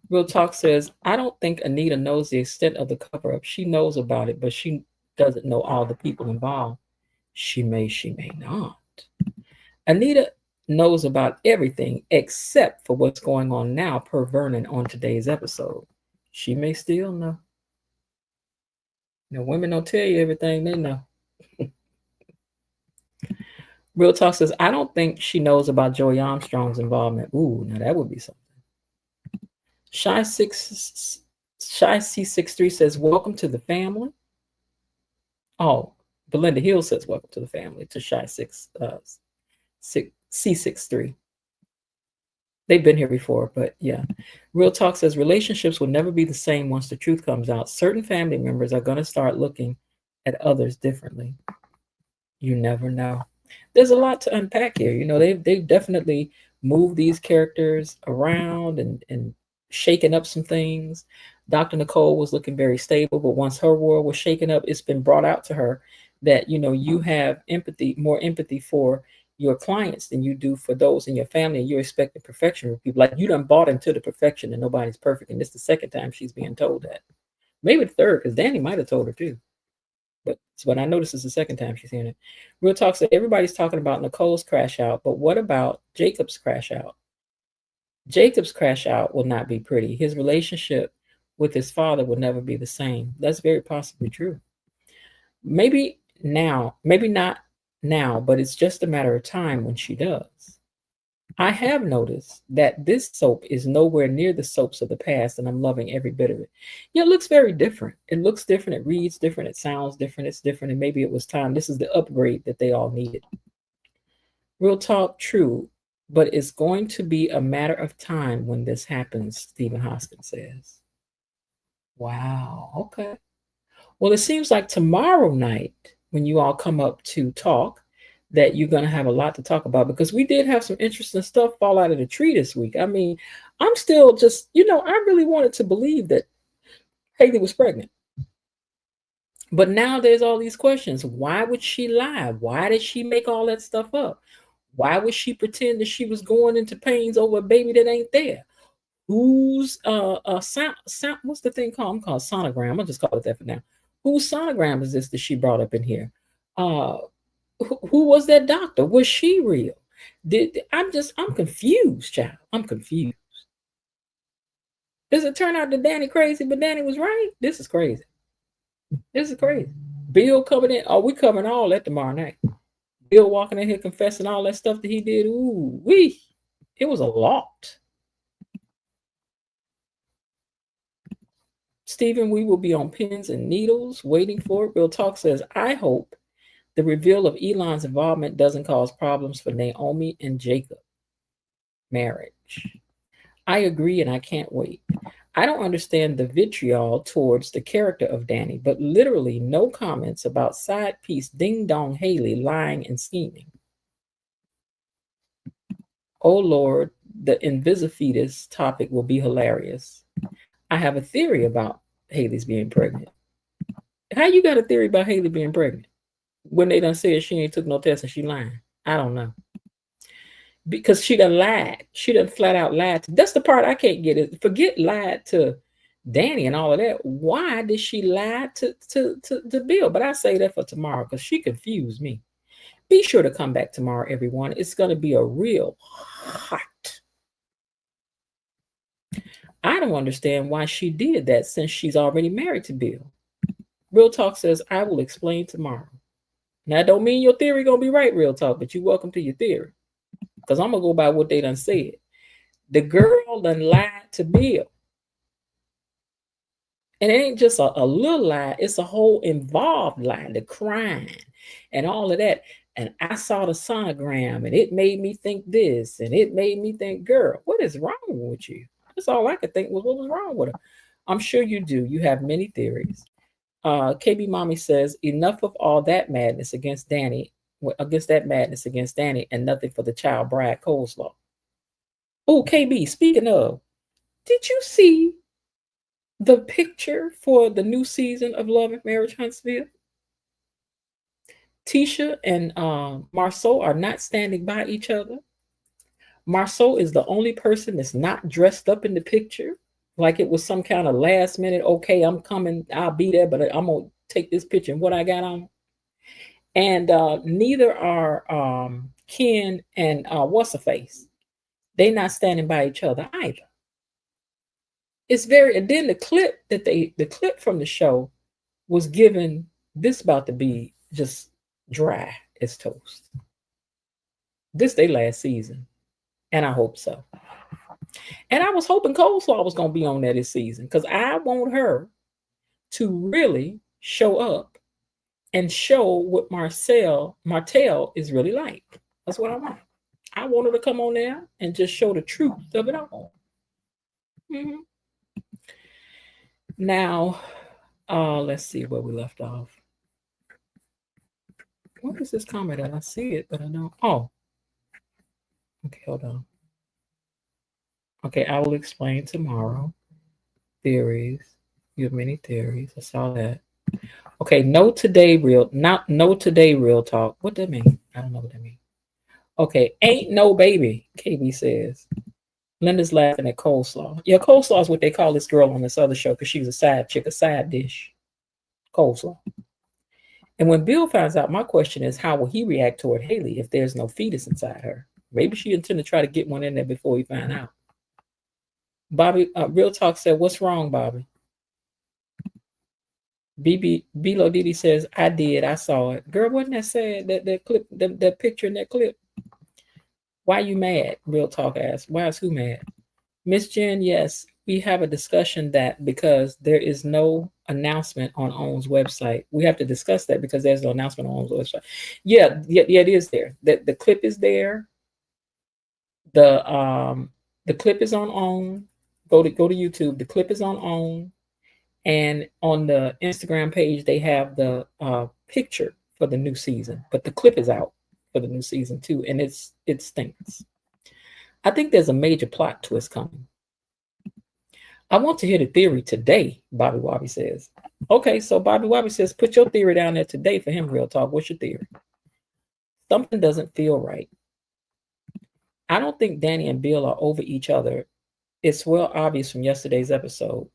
Real Talk says, I don't think Anita knows the extent of the cover-up. She knows about it, but she doesn't know all the people involved. She may not. Anita knows about everything except for what's going on now per Vernon on today's episode. She may still know. Now, women don't tell you everything they know. Real Talk says, I don't think she knows about Joey Armstrong's involvement. Ooh, now that would be something. Shy C63 says, welcome to the family. Oh, Belinda Hill says, welcome to the family, to Shy C63. They've been here before, but yeah. Real Talk says, relationships will never be the same once the truth comes out. Certain family members are going to start looking at others differently. You never know. There's a lot to unpack here. You know, they've definitely moved these characters around and shaken up some things. Dr. Nicole was looking very stable, but once her world was shaken up, it's been brought out to her that, you know, you have more empathy for your clients than you do for those in your family, and you're expecting perfection from people. Like, you done bought into the perfection and nobody's perfect, and it's the second time she's being told that. Maybe the third, because Danny might have told her too. But I noticed it's the second time she's hearing it. Real Talk said, everybody's talking about Nicole's crash out, but what about Jacob's crash out? Jacob's crash out will not be pretty. His relationship with his father will never be the same. That's very possibly true. Maybe now, maybe not now, but it's just a matter of time when she does. I have noticed that this soap is nowhere near the soaps of the past, and I'm loving every bit of it. Yeah, it looks very different. It looks different. It reads different. It sounds different. It's different. And maybe it was time. This is the upgrade that they all needed. Real talk, true, but it's going to be a matter of time when this happens, Stephen Hoskins says. Wow. Okay. Well, it seems like tomorrow night, when you all come up to talk, that you're going to have a lot to talk about because we did have some interesting stuff fall out of the tree this week. I mean, I'm still just, I really wanted to believe that Haley was pregnant. But now there's all these questions. Why would she lie? Why did she make all that stuff up? Why would she pretend that she was going into pains over a baby that ain't there? Whose sound, what's the thing called? I'm called sonogram. I'll just call it that for now. Whose sonogram is this that she brought up in here? Who was that doctor? Was she real? I'm confused, child. I'm confused. Does it turn out that Danny crazy, but Danny was right? This is crazy. This is crazy. Bill coming in. Oh, we covering all that tomorrow night. Bill walking in here confessing all that stuff that he did. Ooh, it was a lot. Stephen, we will be on pins and needles waiting for it. Real Talk says, I hope the reveal of Elon's involvement doesn't cause problems for Naomi and Jacob marriage. I agree, and I can't wait. I don't understand the vitriol towards the character of Danny, but literally no comments about side piece Ding Dong Haley lying and scheming. Oh Lord, the Invisifetus topic will be hilarious. I have a theory about Haley's being pregnant. How you got a theory about Haley being pregnant when they done said she ain't took no test and she lying? I don't know. Because she done lied. She done flat out lied. That's the part I can't get. Is forget lied to Danny and all of that. Why did she lie to Bill? But I say that for tomorrow because she confused me. Be sure to come back tomorrow, everyone. It's going to be a real hot. I don't understand why she did that since she's already married to Bill. Real Talk says, I will explain tomorrow. Now, don't mean your theory going to be right, Real Talk, but you're welcome to your theory. Because I'm going to go by what they done said. The girl done lied to Bill. And it ain't just a little lie. It's a whole involved lie. The crying and all of that. And I saw the sonogram and it made me think this. And it made me think, girl, what is wrong with you? That's all I could think was what was wrong with her. I'm sure you do. You have many theories. KB Mommy says, enough of all that madness against Danny. And nothing for the child bride coleslaw. Oh, KB, speaking of, did you see the picture for the new season of Love and Marriage Huntsville? Tisha and Marceau are not standing by each other. Marceau is the only person that's not dressed up in the picture, like it was some kind of last minute, okay, I'm coming, I'll be there, but I'm going to take this picture and what I got on. And neither are Ken and what's-her-face. They're not standing by each other either. It's very, and then the clip from the show was given, this about to be just dry as toast. This their last season. And I hope so. And I was hoping Coleslaw was going to be on there this season because I want her to really show up and show what Martell is really like. That's what I want. I want her to come on there and just show the truth of it all. Mm-hmm. Now, let's see where we left off. What is this comment? I see it, but I don't. Oh, okay, hold on. Okay, I will explain tomorrow. Theories. You have many theories. I saw that. Okay, no today real talk. What that mean? I don't know what that means. Okay, ain't no baby, KB says. Linda's laughing at coleslaw. Yeah, coleslaw is what they call this girl on this other show because she was a side chick, a side dish. Coleslaw. And when Bill finds out, my question is, how will he react toward Haley if there's no fetus inside her? Maybe she intended to try to get one in there before he find out. Bobby, Real Talk said, "What's wrong, Bobby?" BB Bilo Didi says, "I did. I saw it. Girl, wasn't that sad? That clip, that picture in that clip. Why you mad?" Real Talk asked. Why is who mad? Miss Jen, yes, we have a discussion that because there is no announcement on OWN's website. We have to discuss that because there's no announcement on OWN's website. Yeah, it is there. The clip is there. The the clip is on OWN. Go to YouTube. The clip is on OWN. And on the Instagram page, they have the picture for the new season, but the clip is out for the new season too, and it stinks. I think there's a major plot twist coming. I want to hear the theory today, Bobby Wobby says. Okay, so Bobby Wobby says, put your theory down there today for him, Real Talk. What's your theory? Something doesn't feel right. I don't think Danny and Bill are over each other. It's well obvious from yesterday's episode.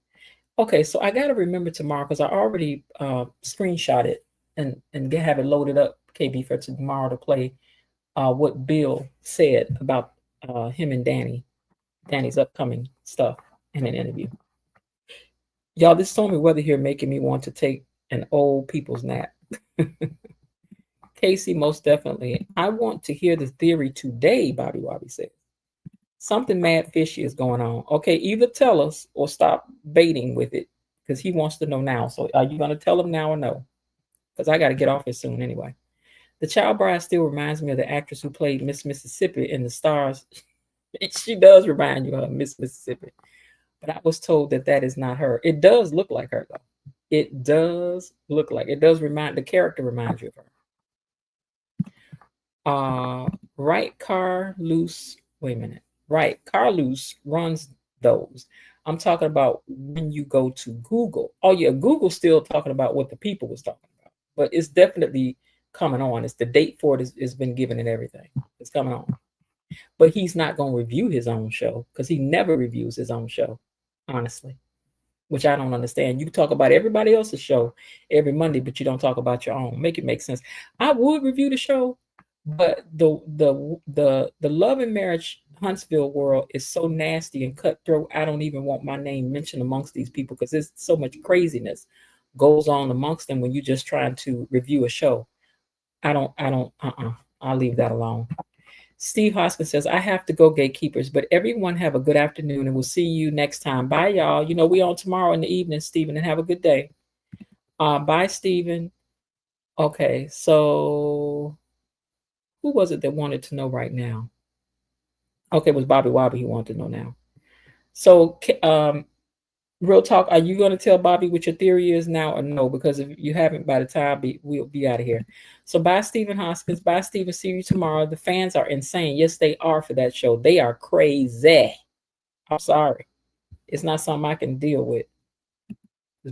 Okay, so I got to remember tomorrow because I already screenshot it and have it loaded up, KB, for tomorrow to play what Bill said about him and Danny's upcoming stuff in an interview. Y'all, this stormy weather here making me want to take an old people's nap. Casey, most definitely. I want to hear the theory today, Bobby Wobby said. Something mad fishy is going on. Okay, either tell us or stop baiting with it because he wants to know now. So are you going to tell him now or no? Because I got to get off it soon anyway. The child bride still reminds me of the actress who played Miss Mississippi in The Stars. She does remind you of Miss Mississippi. But I was told that is not her. It does look like her, though. It does look like it does remind the character reminds you of her. Right car loose. Wait a minute. Right car loose runs those. I'm talking about when you go to Google. Oh yeah, Google's still talking about what the people was talking about, but it's definitely coming on. It's the date for it has been given and everything. It's coming on. But he's not going to review his own show because he never reviews his own show, honestly, which I don't understand. You talk about everybody else's show every Monday, but you don't talk about your own. Make it make sense. I would review the show, but the love and marriage Huntsville world is so nasty and cutthroat. I don't even want my name mentioned amongst these people because there's so much craziness goes on amongst them when you're just trying to review a show. I'll leave that alone. Steve Hoskins says, I have to go, gatekeepers, but everyone have a good afternoon and we'll see you next time. Bye, y'all. You know, we on tomorrow in the evening, Stephen, and have a good day. Bye, Stephen. Okay, so who was it that wanted to know right now? Okay, it was Bobby Wobby who wanted to know now. So, Real Talk, are you going to tell Bobby what your theory is now or no? Because if you haven't, by the time we'll be out of here. So bye, Stephen Hoskins. Bye, Stephen. See you tomorrow. The fans are insane. Yes, they are for that show. They are crazy. I'm sorry. It's not something I can deal with.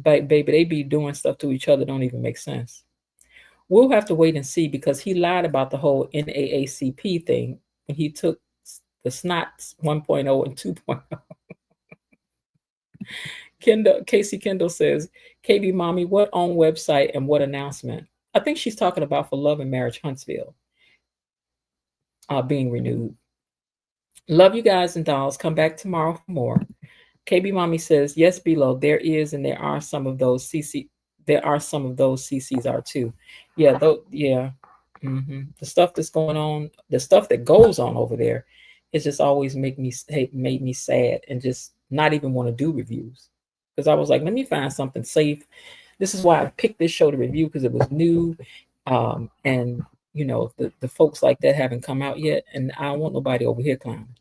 Baby, they be doing stuff to each other don't even make sense. We'll have to wait and see because he lied about the whole NAACP thing when he took the SNOTs 1.0 and 2.0. Casey Kendall says, KB Mommy, what on website and what announcement? I think she's talking about for Love and Marriage Huntsville being renewed. Love you guys and dolls. Come back tomorrow for more. KB Mommy says, yes, below there is, and there are some of those CC. There are some of those CCs are too. Yeah, The stuff that's going on, the stuff that goes on over there, it's just always made me sad and just not even want to do reviews. Because I was like, let me find something safe. This is why I picked this show to review because it was new. And, you know, the folks like that haven't come out yet. And I don't want nobody over here clowning.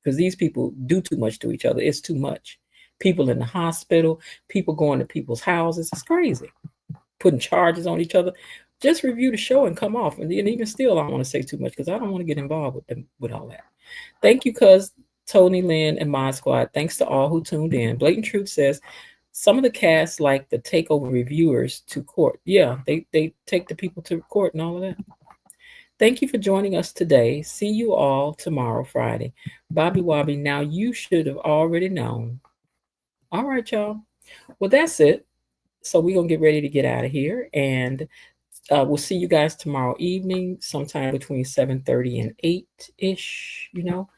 Because these people do too much to each other. It's too much. People in the hospital, people going to people's houses. It's crazy. Putting charges on each other. Just review the show and come off. And even still, I don't want to say too much because I don't want to get involved with all that. Thank you, cuz Tony, Lynn, and Mod Squad. Thanks to all who tuned in. Blatant Truth says, some of the cast like the takeover reviewers to court. Yeah, they take the people to court and all of that. Thank you for joining us today. See you all tomorrow, Friday. Bobby Wobby, now you should have already known. All right, y'all. Well, that's it. So we're going to get ready to get out of here. And we'll see you guys tomorrow evening, sometime between 7:30 and 8-ish, you know.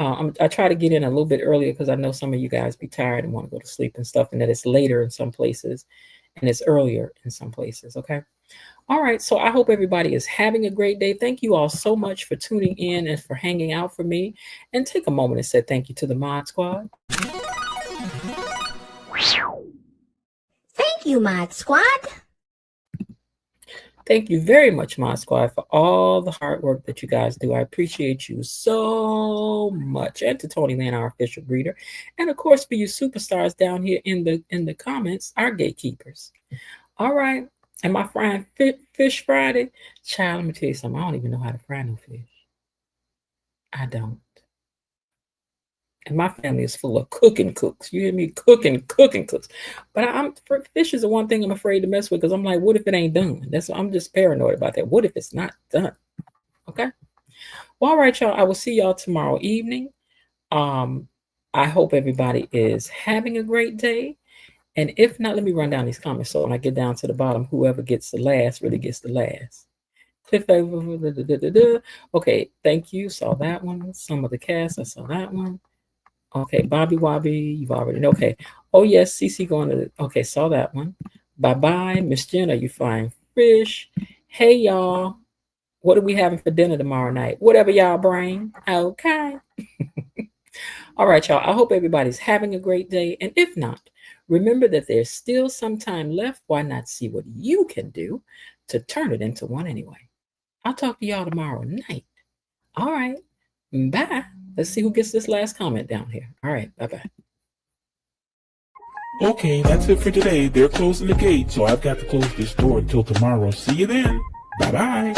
I try to get in a little bit earlier because I know some of you guys be tired and want to go to sleep and stuff, and that it's later in some places and it's earlier in some places. Okay. All right. So I hope everybody is having a great day. Thank you all so much for tuning in and for hanging out for me. And take a moment and say thank you to the Mod Squad. Thank you, Mod Squad. Thank you very much, Mod Squad, for all the hard work that you guys do. I appreciate you so much. And to Tony Lynn, our official breeder. And of course, for you superstars down here in the comments, our gatekeepers. All right. Am I frying fish Friday? Child, let me tell you something. I don't even know how to fry no fish. I don't. And my family is full of cooking cooks. You hear me? Cooking cooks. But fish is the one thing I'm afraid to mess with because I'm like, what if it ain't done? I'm just paranoid about that. What if it's not done? Okay. Well, all right, y'all. I will see y'all tomorrow evening. I hope everybody is having a great day. And if not, let me run down these comments. So when I get down to the bottom, whoever gets the last really gets the last. Cliff. Okay, thank you. Saw that one. Some of the cast, I saw that one. Okay, Bobby Wobby, you've already know. Okay. Oh yes, CC going to okay, saw that one. Bye-bye. Miss Jen, are you frying fish? Hey y'all. What are we having for dinner tomorrow night? Whatever y'all bring. Okay. All right, y'all. I hope everybody's having a great day. And if not, remember that there's still some time left. Why not see what you can do to turn it into one anyway? I'll talk to y'all tomorrow night. All right. Bye. Let's see who gets this last comment down here. All right. Bye-bye. Okay, that's it for today. They're closing the gate, so I've got to close this door until tomorrow. See you then. Bye-bye.